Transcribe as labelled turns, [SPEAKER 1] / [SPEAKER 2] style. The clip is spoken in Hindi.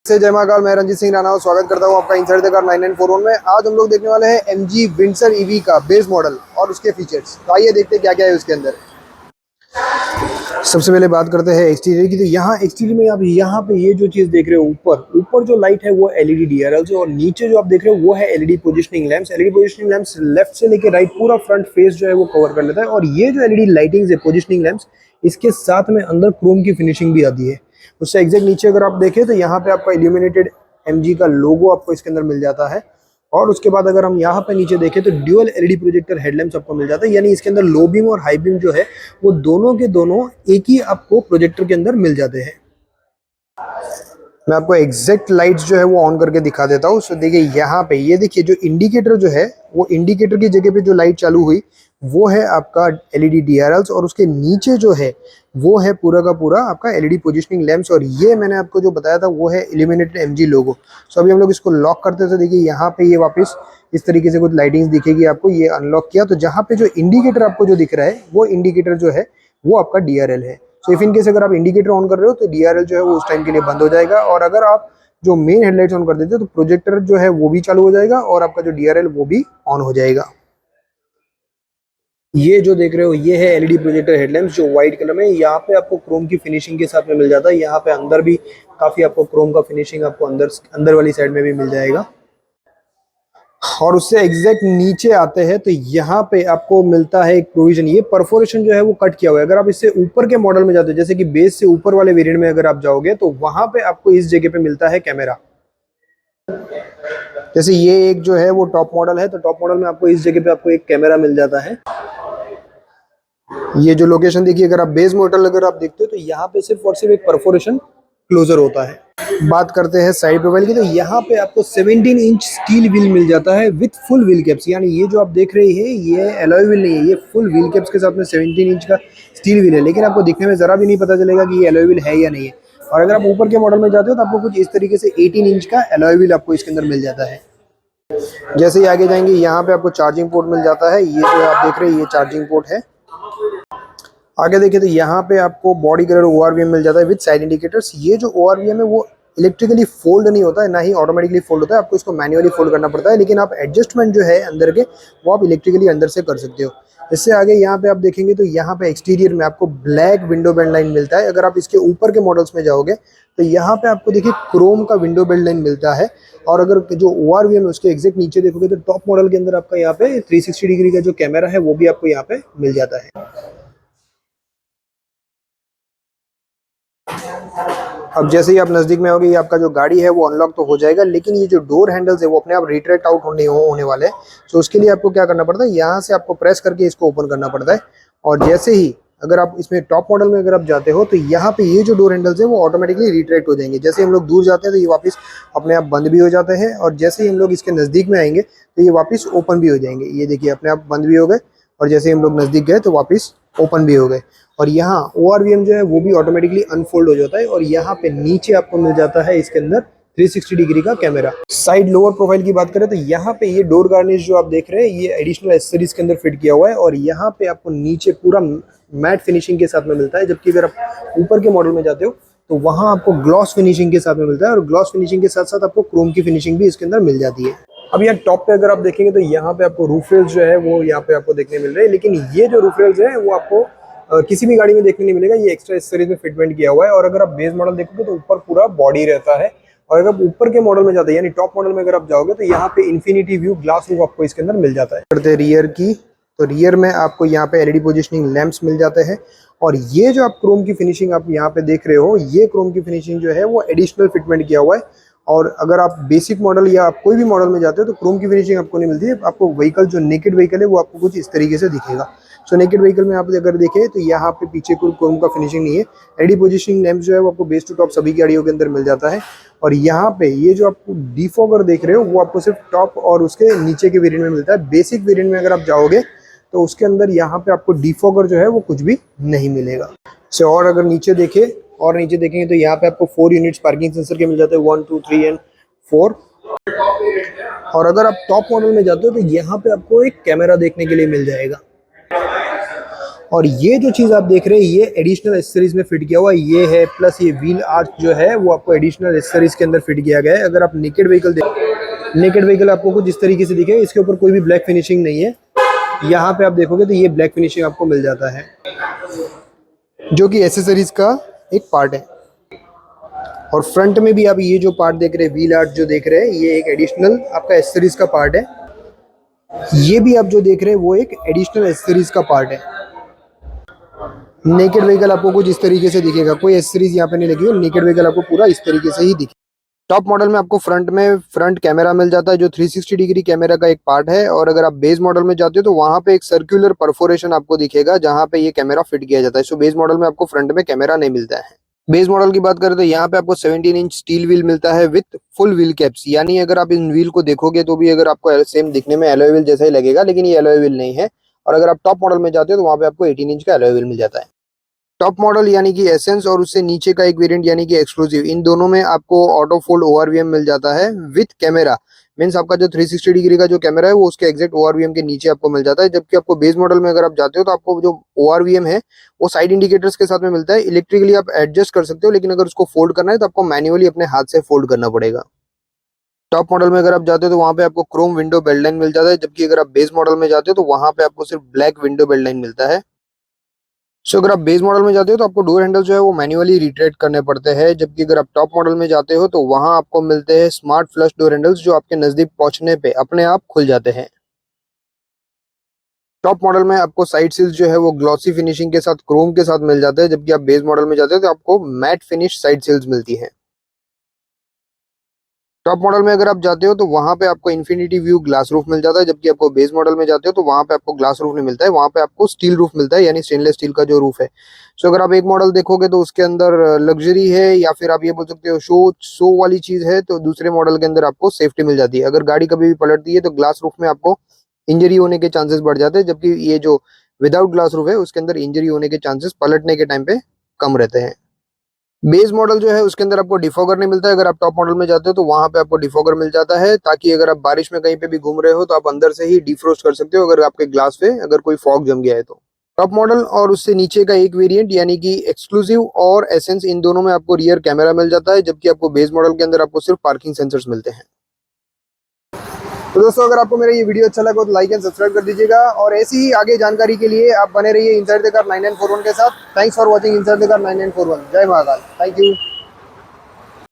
[SPEAKER 1] से जय महाकाल। मैं रंजीत सिंह राणा स्वागत करता हूं आपका इनसाइड द कार 9941 में। आज हम लोग देखने वाले हैं MG विंडसर EV का बेस मॉडल और उसके फीचर्स। तो आइए देखते हैं क्या क्या है उसके अंदर। सबसे पहले बात करते हैं एक्सटीरियर की। तो यहाँ एक्सटीरियर में आप यहाँ पे ये जो चीज़ देख रहे हो, ऊपर जो लाइट है वो LED DRL और नीचे जो आप देख रहे हो वो है LED positioning lamps. LED positioning lamps left से लेके राइट पूरा फ्रंट फेस जो है वो कवर कर लेता है। और ये जो LED लाइटिंग्स है पोजिशनिंग लैंप्स, इसके साथ में अंदर क्रोम की फिनिशिंग भी आती है। उससे एग्जैक्ट नीचे अगर आप देखें तो यहाँ पे आपका इल्यूमिनेटेड MG का लोगो आपको इसके अंदर मिल जाता है। और उसके बाद अगर हम यहाँ पे नीचे देखें तो ड्यूअल LED प्रोजेक्टर हेडलैम्प्स आपको मिल जाता है, यानी इसके अंदर लो बीम और हाई बीम जो है वो दोनों के दोनों एक ही आपको प्रोजेक्टर के अंदर मिल जाते हैं। मैं आपको एग्जैक्ट लाइट्स जो है वो ऑन करके दिखा देता हूँ। सो देखिए यहाँ पे ये देखिए जो इंडिकेटर जो है वो इंडिकेटर की जगह पे जो लाइट चालू हुई वो है आपका LED DRLs और उसके नीचे जो है वो है पूरा का पूरा आपका LED पोजिशनिंग लैंप्स। और ये मैंने आपको जो बताया था वो है इल्यूमिनेटेड MG लोगो। सो अभी हम लोग इसको लॉक करते हैं तो देखिए यहाँ पे ये वापस इस तरीके से कुछ लाइटिंग्स दिखेगी आपको। ये अनलॉक किया तो जहाँ पे जो इंडिकेटर आपको जो दिख रहा है वो इंडिकेटर जो है वो आपका DRL है। सो इफ इन केस अगर आप इंडिकेटर ऑन कर रहे हो तो DRL जो है वो उस टाइम के लिए बंद हो जाएगा। और अगर आप जो मेन हेडलाइट्स ऑन कर देते हो तो प्रोजेक्टर जो है वो भी चालू हो जाएगा और आपका जो DRL वो भी ऑन हो जाएगा। ये जो देख रहे हो ये है LED प्रोजेक्टर हेडलैम्प्स जो व्हाइट कलर में। यहाँ पे आपको क्रोम की फिनिशिंग के साथ में मिल जाता है। यहाँ पे अंदर भी काफी आपको क्रोम का फिनिशिंग आपको अंदर वाली साइड में भी मिल जाएगा। और उससे एग्जैक्ट नीचे आते हैं तो यहाँ पे आपको मिलता है एक प्रोविजन। ये परफोरेशन जो है वो कट किया हुआ है। अगर आप इससे ऊपर के मॉडल में जाते हो, जैसे कि बेस से ऊपर वाले वेरिएंट में अगर आप जाओगे तो वहां पे आपको इस जगह पे मिलता है कैमरा। जैसे ये एक जो है वो टॉप मॉडल है तो टॉप मॉडल में आपको इस जगह पे आपको एक कैमरा मिल जाता है। ये जो लोकेशन देखिए, अगर आप बेस मॉडल अगर आप देखते हो तो यहाँ पे सिर्फ और सिर्फ एक परफोरेशन क्लोजर होता है। बात करते हैं साइड प्रोफाइल की। तो यहाँ पे आपको 17 इंच स्टील व्हील मिल जाता है विथ फुल व्हील कैप्स। यानी ये जो आप देख रहे हैं ये एलॉय व्हील नहीं है, ये फुल व्हील कैप्स के साथ में 17 इंच का स्टील व्हील है। लेकिन आपको दिखने में जरा भी नहीं पता चलेगा कि ये एलॉय व्हील है या नहीं है। और अगर आप ऊपर के मॉडल में जाते हो तो आपको कुछ इस तरीके से 18 इंच का एलॉय व्हील आपको इसके अंदर मिल जाता है। जैसे ही आगे जाएंगे यहाँ पे आपको चार्जिंग पोर्ट मिल जाता है। ये जो आप देख रहे हैं ये चार्जिंग पोर्ट है। आगे देखिए तो यहाँ पे आपको बॉडी कलर ORVM मिल जाता है विद साइड इंडिकेटर्स। ये जो ORVM है वो इलेक्ट्रिकली फोल्ड नहीं होता है, ना ही ऑटोमेटिकली फोल्ड होता है। आपको इसको मैन्युअली फोल्ड करना पड़ता है, लेकिन आप एडजस्टमेंट जो है अंदर के वो आप इलेक्ट्रिकली अंदर से कर सकते हो। इससे आगे यहाँ पे आप देखेंगे तो यहाँ पे एक्सटीरियर में आपको ब्लैक विंडो बेल्ट लाइन मिलता है। अगर आप इसके ऊपर के मॉडल्स में जाओगे तो यहाँ पे आपको देखिए क्रोम का विंडो बेल्ट लाइन मिलता है। और अगर जो ORVM है उसके एग्जैक्ट नीचे देखोगे तो टॉप मॉडल के अंदर आपका यहाँ पे 360 डिग्री का जो कैमरा है वो भी आपको यहाँ पे मिल जाता है। अब जैसे ही आप नजदीक में होगे ये आपका जो गाड़ी है वो अनलॉक तो हो जाएगा, लेकिन ये जो डोर हैंडल्स है वो अपने आप रिट्रैक्ट आउट होने वाले हैं। तो उसके लिए आपको क्या करना पड़ता है, यहाँ से आपको प्रेस करके इसको ओपन करना पड़ता है। और जैसे ही अगर आप इसमें टॉप मॉडल में अगर आप जाते हो तो यहाँ पे ये जो डोर हैंडल्स है वो ऑटोमेटिकली रिट्रैक्ट हो जाएंगे। जैसे हम लोग दूर जाते हैं तो ये वापस अपने आप बंद भी हो जाते हैं, और जैसे ही हम लोग इसके नज़दीक में आएंगे तो ये वापस ओपन भी हो जाएंगे। ये देखिए अपने आप बंद भी हो गए, और जैसे ही हम लोग नज़दीक गए तो वापस ओपन भी हो गए। और यहाँ ORVM जो है वो भी ऑटोमेटिकली अनफोल्ड हो जाता है। और यहाँ पे नीचे आपको मिल जाता है इसके अंदर 360 डिग्री का कैमरा। साइड लोअर प्रोफाइल की बात करें तो यहाँ पे ये डोर गार्निश जो आप देख रहे हैं ये एडिशनल एक्सेसरीज के अंदर फिट किया हुआ है। और यहाँ पे आपको नीचे पूरा मैट फिनिशिंग के साथ में मिलता है, जबकि अगर आप ऊपर के मॉडल में जाते हो तो वहाँ आपको ग्लॉस फिनिशिंग के साथ में मिलता है। और ग्लॉस फिनिशिंग के साथ साथ आपको क्रोम की फिनिशिंग भी इसके अंदर मिल जाती है। अब यहाँ टॉप पे अगर आप देखेंगे तो यहाँ पे आपको रूफ रेल्स जो है वो यहाँ पे आपको देखने मिल रहे हैं, लेकिन ये जो रूफ रेल्स है वो आपको किसी भी गाड़ी में देखने नहीं मिलेगा। ये एक्स्ट्रा एक्सेसरीज में फिटमेंट किया हुआ है। और अगर आप बेस मॉडल देखोगे तो ऊपर पूरा बॉडी रहता है। और अगर ऊपर के मॉडल में जाते हैं यानी टॉप मॉडल में अगर आप जाओगे तो यहाँ पे इन्फिनिटी व्यू ग्लास व्यू आपको इसके अंदर मिल जाता है। करते रियर की, तो रियर में आपको यहाँ पे LED पोजिशनिंग लैंप्स मिल जाते हैं। और ये जो आप क्रोम की फिनिशिंग आप यहाँ पे देख रहे हो, ये क्रोम की फिनिशिंग जो है वो एडिशनल फिटमेंट किया हुआ है। और अगर आप बेसिक मॉडल या आप कोई भी मॉडल में जाते हो तो क्रोम की फिनिशिंग आपको नहीं मिलती है। आपको व्हीकल जो नेकेड व्हीकल है वो आपको कुछ इस तरीके से दिखेगा। सो नेकेड व्हीकल में आप अगर देखें तो यहाँ पे पीछे कोई क्रोम का फिनिशिंग नहीं है। LED पोजिशनिंग लैंप्स जो है वो आपको बेस टू टॉप सभी गाड़ियों के अंदर मिल जाता है। और यहाँ पे ये जो आपको डिफॉगर देख रहे हो वो आपको सिर्फ टॉप और उसके नीचे के वेरिएंट में मिलता है। बेसिक वेरिएंट में अगर आप जाओगे तो उसके अंदर यहाँ पे आपको डिफॉगर जो है वो कुछ भी नहीं मिलेगा। और अगर नीचे देखेंगे तो यहाँ पे आपको 4 यूनिट्स पार्किंग सेंसर के मिल जाते हैं, 1 2 3 एंड 4। और अगर आप टॉप मॉडल में जाते हो तो यहाँ पे आपको एक कैमरा देखने के लिए मिल जाएगा। और ये जो चीज़ आप देख रहे हैं ये एडिशनल एक्सेसरीज में फिट किया हुआ ये है, प्लस ये व्हील आर्च जो है वो आपको एडिशनल एक्सेसरीज के अंदर फिट किया गया है। अगर आप नेकेड व्हीकल आपको कुछ इस तरीके से दिखे, इसके ऊपर कोई भी ब्लैक फिनिशिंग नहीं है। यहाँ पे आप देखोगे तो ये ब्लैक फिनिशिंग आपको मिल जाता है, जो कि एसेसरीज का एक पार्ट है। और फ्रंट में भी आप ये जो पार्ट देख रहे हैं, व्हील आर्च जो देख रहे हैं, ये एक एडिशनल आपका एसेसरीज का पार्ट है। ये भी आप जो देख रहे हैं वो एक एडिशनल एसेसरीज का पार्ट है। नेकेड व्हीकल आपको कुछ इस तरीके से दिखेगा, कोई एसेसरीज यहाँ पे नहीं लगी है, नेकेड व्हीकल आपको पूरा इस तरीके से ही दिखे। टॉप मॉडल में आपको फ्रंट कैमरा मिल जाता है, जो 360 डिग्री कैमरा का एक पार्ट है। और अगर आप बेस मॉडल में जाते हो तो वहां पे एक सर्कुलर परफोरेशन आपको दिखेगा, जहां पे ये कैमरा फिट किया जाता है। सो बेस मॉडल में आपको फ्रंट में कैमरा नहीं मिलता है। बेस मॉडल की बात करें तो यहाँ पे आपको 17 इंच स्टील व्हील मिलता है विथ फुल व्हील कैप्स, यानी अगर आप इन व्हील को देखोगे तो भी अगर आपको सेम दिखने में एलॉय व्हील जैसा ही लगेगा, लेकिन ये एलॉय व्हील नहीं है। और अगर आप टॉप मॉडल में जाते हो तो वहां पे आपको 18 इंच का एलॉय व्हील मिल जाता है। टॉप मॉडल यानी कि एसेंस और उससे नीचे का एक वेरिएंट यानी कि एक्सक्लूसिव, इन दोनों में आपको ऑटो फोल्ड ओआरवीएम मिल जाता है विथ कैमरा। मींस आपका जो 360 डिग्री का जो कैमरा है वो उसके एग्जैक्ट ओआरवीएम के नीचे आपको मिल जाता है। जबकि आपको बेस मॉडल में अगर आप जाते हो तो आपको जो ओआरवीएम है वो साइड इंडिकेटर्स के साथ में मिलता है। इलेक्ट्रिकली आप एडजस्ट कर सकते हो, लेकिन अगर उसको फोल्ड करना है तो आपको मैन्युअली अपने हाथ से फोल्ड करना पड़ेगा। टॉप मॉडल में अगर आप जाते हो तो वहां पे आपको क्रोम विंडो बेल्ट लाइन मिल जाता है, जबकि अगर आप बेस मॉडल में जाते हो तो वहां पे आपको सिर्फ ब्लैक विंडो बेल्ट लाइन मिलता है। सो अगर आप बेस मॉडल में जाते हो तो आपको डोर हैंडल जो है वो मैन्युअली रिट्रेट करने पड़ते हैं, जबकि अगर आप टॉप मॉडल में जाते हो तो वहां आपको मिलते हैं स्मार्ट फ्लश डोर हैंडल्स, जो आपके नजदीक पहुंचने पे अपने आप खुल जाते हैं। टॉप मॉडल में आपको साइड सील्स जो है वो ग्लॉसी फिनिशिंग के साथ क्रोम के साथ मिल जाते हैं, जबकि आप बेस मॉडल में जाते हो तो आपको मैट फिनिश साइड सील्स मिलती है। टॉप मॉडल में अगर आप जाते हो तो वहां पे आपको इन्फिनिटी व्यू ग्लास रूफ मिल जाता है, जबकि आपको बेस मॉडल में जाते हो तो वहां पे आपको ग्लास रूफ नहीं मिलता है, वहां पे आपको स्टील रूफ मिलता है, यानी स्टेनलेस स्टील का जो रूफ है। सो अगर आप एक मॉडल देखोगे तो उसके अंदर लग्जरी है, या फिर आप ये बोल सकते हो शो वाली चीज है, तो दूसरे मॉडल के अंदर आपको सेफ्टी मिल जाती है। अगर गाड़ी कभी भी पलटती है तो ग्लास रूफ में आपको इंजरी होने के चांसेस बढ़ जाते हैं, जबकि ये जो विदाउट ग्लास रूफ है उसके अंदर इंजरी होने के चांसेस पलटने के टाइम पे कम रहते हैं। बेस मॉडल जो है उसके अंदर आपको डिफॉगर नहीं मिलता है। अगर आप टॉप मॉडल में जाते हो तो वहां पे आपको डिफॉगर मिल जाता है, ताकि अगर आप बारिश में कहीं पे भी घूम रहे हो तो आप अंदर से ही डिफ्रोस्ट कर सकते हो, अगर आपके ग्लास पे अगर कोई फॉग जम गया है तो। टॉप मॉडल और उससे नीचे का एक वेरिएंट यानी कि एक्सक्लूसिव और एसेंस, इन दोनों में आपको रियर कैमरा मिल जाता है, जबकि आपको बेस मॉडल के अंदर आपको सिर्फ पार्किंग सेंसर्स मिलते हैं। तो दोस्तों अगर आपको मेरा ये वीडियो अच्छा लगा तो लाइक एंड सब्सक्राइब कर दीजिएगा, और ऐसी ही आगे जानकारी के लिए आप बने रहिए इनसाइड द कार 9941 के साथ। Thanks for watching inside the car 9941। जय महाकाल, थैंक यू।